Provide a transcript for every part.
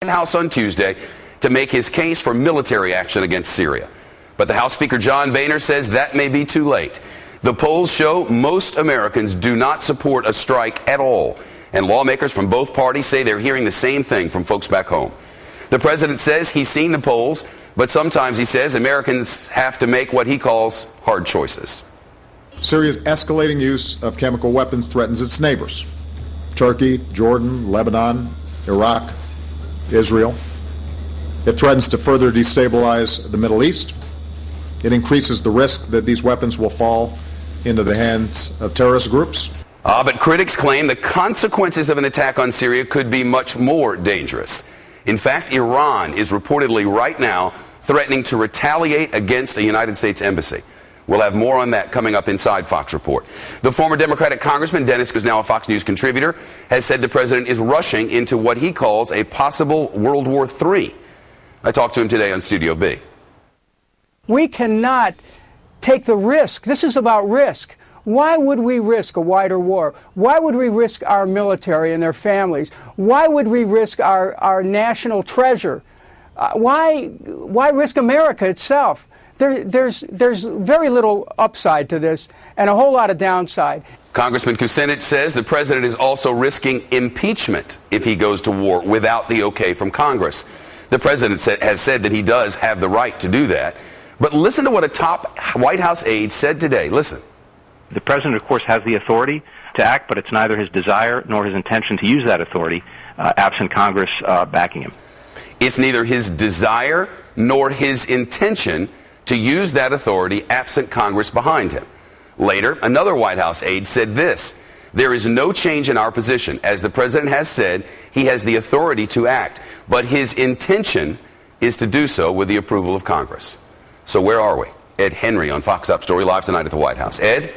House on Tuesday to make his case for military action against Syria. But the House Speaker John Boehner says that may be too late. The polls show most Americans do not support a strike at all, and lawmakers from both parties say they're hearing the same thing from folks back home. The president says he's seen the polls, but sometimes he says Americans have to make what he calls hard choices. Syria's escalating use of chemical weapons threatens its neighbors: Turkey, Jordan, Lebanon, Iraq, Israel. It threatens to further destabilize the Middle East. It increases the risk that these weapons will fall into the hands of terrorist groups. But critics claim the consequences of an attack on Syria could be much more dangerous. In fact, Iran is reportedly right now threatening to retaliate against a United States embassy. We'll have more on that coming up inside Fox Report. The former Democratic Congressman Dennis, who's now a Fox News contributor, has said the president is rushing into what he calls a possible World War III. I talked to him today on Studio B. We cannot take the risk. This is about risk. Why would we risk a wider war? Why would we risk our military and their families? Why would we risk our national treasure? Why risk America itself? There's very little upside to this and a whole lot of downside. Congressman Kucinich says the president is also risking impeachment if he goes to war without the okay from Congress. The president has said that he does have the right to do that. But listen to what a top White House aide said today. Listen. The president, of course, has the authority to act, but it's neither his desire nor his intention to use that authority absent Congress backing him. It's neither his desire nor his intention to use that authority absent Congress behind him. Later, another White House aide said this: there is no change in our position. As the president has said, he has the authority to act, but his intention is to do so with the approval of Congress. So where are we? Ed Henry on Fox Up Story live tonight at the White House. Ed?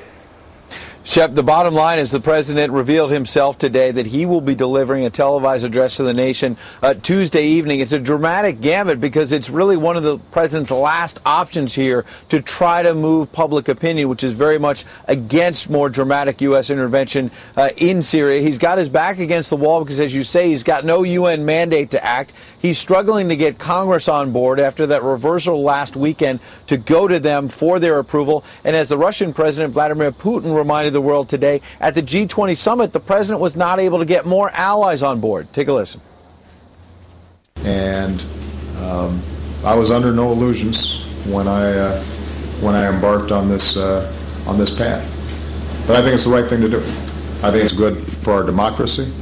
Shep, the bottom line is the president revealed himself today that he will be delivering a televised address to the nation Tuesday evening. It's a dramatic gambit because it's really one of the president's last options here to try to move public opinion, which is very much against more dramatic U.S. intervention in Syria. He's got his back against the wall because, as you say, he's got no UN mandate to act. He's struggling to get Congress on board after that reversal last weekend to go to them for their approval. And as the Russian President Vladimir Putin reminded the world today, at the G20 summit, the president was not able to get more allies on board. Take a listen. And I was under no illusions when I embarked on this path. But I think it's the right thing to do. I think it's good for our democracy.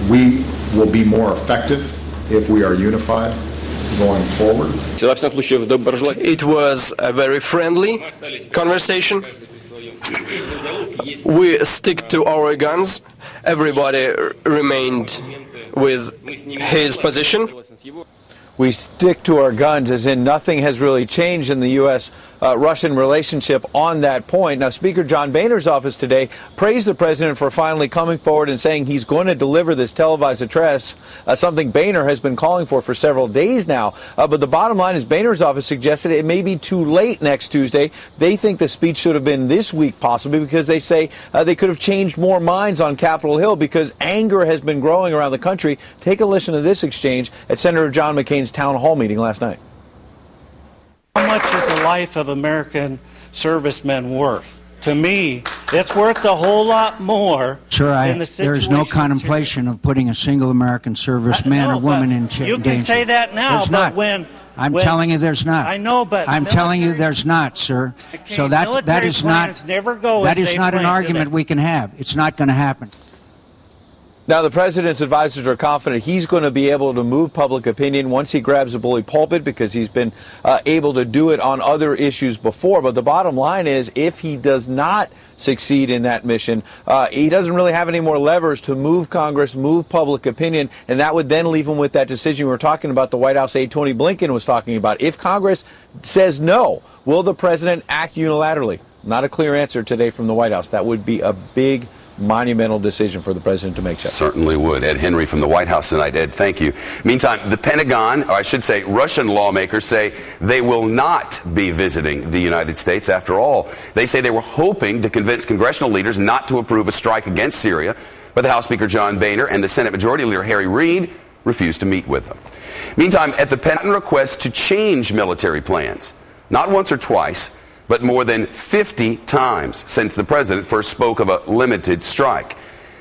We will be more effective if we are unified going forward. It was a very friendly conversation. We stick to our guns. Everybody remained with his position. We stick to our guns, as in nothing has really changed in the U.S.-Russian relationship on that point. Now, Speaker John Boehner's office today praised the president for finally coming forward and saying he's going to deliver this televised address, something Boehner has been calling for several days now. But the bottom line is Boehner's office suggested it may be too late next Tuesday. They think the speech should have been this week, possibly, because they say they could have changed more minds on Capitol Hill because anger has been growing around the country. Take a listen to this exchange at Senator John McCain's town hall meeting last night. How much is the life of American servicemen worth? To me, it's worth a whole lot more. Sir, there's no contemplation of putting a single American serviceman or woman in danger. You can say that now, there's but not. I'm telling you there's not. I know, but I'm telling you there's not, sir. Okay, so that is not an argument we can have. It's not going to happen. Now, the president's advisors are confident he's going to be able to move public opinion once he grabs a bully pulpit because he's been able to do it on other issues before. But the bottom line is, if he does not succeed in that mission, he doesn't really have any more levers to move Congress, move public opinion, and that would then leave him with that decision we were talking about, the White House aide Tony Blinken was talking about. If Congress says no, will the president act unilaterally? Not a clear answer today from the White House. That would be a big monumental decision for the president to make. Certainly would. Ed Henry from the White House tonight. Ed, thank you. Meantime, the Pentagon, or I should say Russian lawmakers, say they will not be visiting the United States after all. They say they were hoping to convince congressional leaders not to approve a strike against Syria, but the House Speaker John Boehner and the Senate Majority Leader Harry Reid refused to meet with them. Meantime, at the Pentagon, requests to change military plans, not once or twice, but more than 50 times since the president first spoke of a limited strike.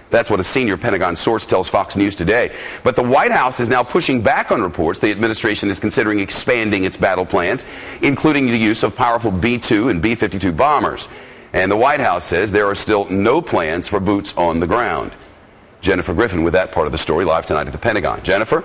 That's what a senior Pentagon source tells Fox News today. But the White House is now pushing back on reports the administration is considering expanding its battle plans, including the use of powerful B-2 and B-52 bombers. And the White House says there are still no plans for boots on the ground. Jennifer Griffin with that part of the story live tonight at the Pentagon. Jennifer?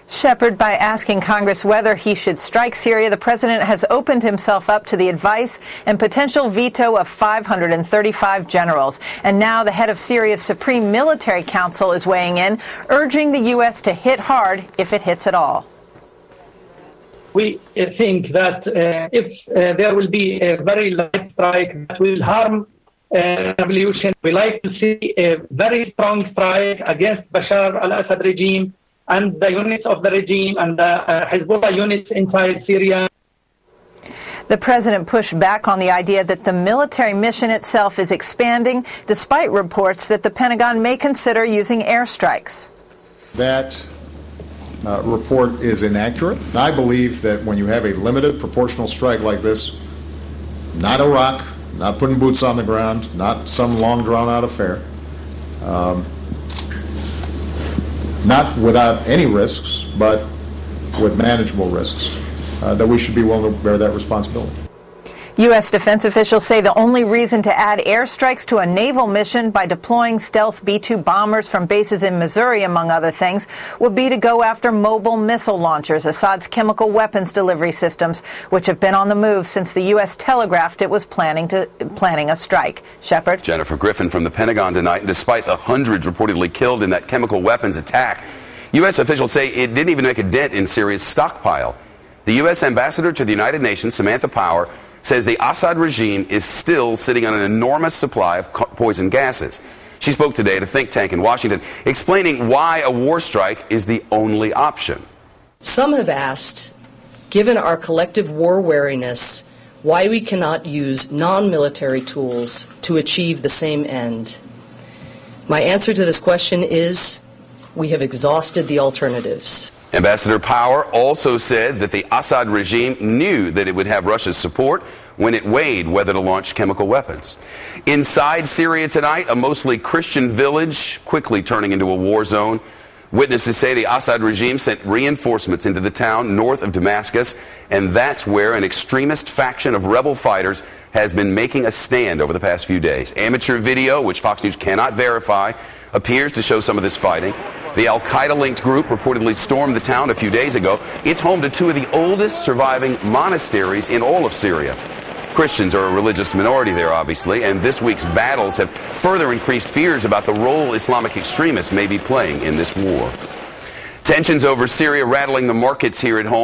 Shepard, by asking Congress whether he should strike Syria, the president has opened himself up to the advice and potential veto of 535 generals. And now the head of Syria's Supreme Military Council is weighing in, urging the U.S. to hit hard if it hits at all. We think that if there will be a very light strike that will harm revolution, we like to see a very strong strike against Bashar al-Assad regime and the units of the regime and the Hezbollah units inside Syria. The president pushed back on the idea that the military mission itself is expanding, despite reports that the Pentagon may consider using airstrikes. That report is inaccurate. I believe that when you have a limited proportional strike like this, not Iraq, not putting boots on the ground, not some long drawn-out affair, not without any risks, but with manageable risks, that we should be willing to bear that responsibility. U.S. defense officials say the only reason to add airstrikes to a naval mission by deploying stealth B-2 bombers from bases in Missouri, among other things, would be to go after mobile missile launchers, Assad's chemical weapons delivery systems, which have been on the move since the U.S. telegraphed it was planning a strike. Shepard? Jennifer Griffin from the Pentagon tonight. And despite the hundreds reportedly killed in that chemical weapons attack, U.S. officials say it didn't even make a dent in Syria's stockpile. The U.S. ambassador to the United Nations, Samantha Power, says the Assad regime is still sitting on an enormous supply of poison gases. She spoke today at a think tank in Washington, explaining why a war strike is the only option. Some have asked, given our collective war weariness, why we cannot use non-military tools to achieve the same end. My answer to this question is, we have exhausted the alternatives. Ambassador Power also said that the Assad regime knew that it would have Russia's support when it weighed whether to launch chemical weapons. Inside Syria tonight, a mostly Christian village quickly turning into a war zone. Witnesses say the Assad regime sent reinforcements into the town north of Damascus, and that's where an extremist faction of rebel fighters has been making a stand over the past few days. Amateur video, which Fox News cannot verify, appears to show some of this fighting. The al-Qaeda-linked group reportedly stormed the town a few days ago. It's home to two of the oldest surviving monasteries in all of Syria. Christians are a religious minority there, obviously, and this week's battles have further increased fears about the role Islamic extremists may be playing in this war. Tensions over Syria rattling the markets here at home.